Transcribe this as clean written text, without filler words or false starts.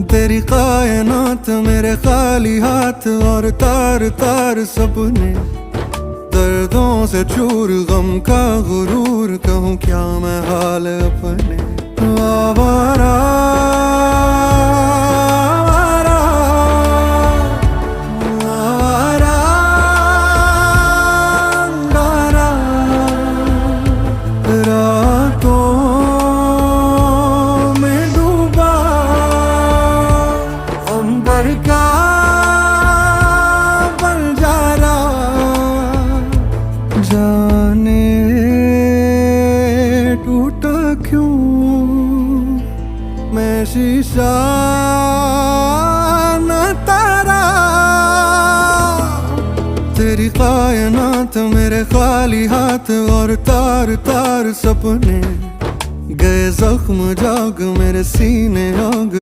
तेरी कायनात मेरे खाली हाथ और तार तार सपने, दर्दों से चूर गम का गुरूर, कहूँ क्या मैं हाल अपने। आवारा आवारा आवारा रातों में डूबा अंबर का बंजारा, जाने टूटा क्यों मैं शीशा न तारा। तेरी कायनात मेरे खाली हाथ और तार तार सपने, गए जख्म जाग मेरे सीने आग।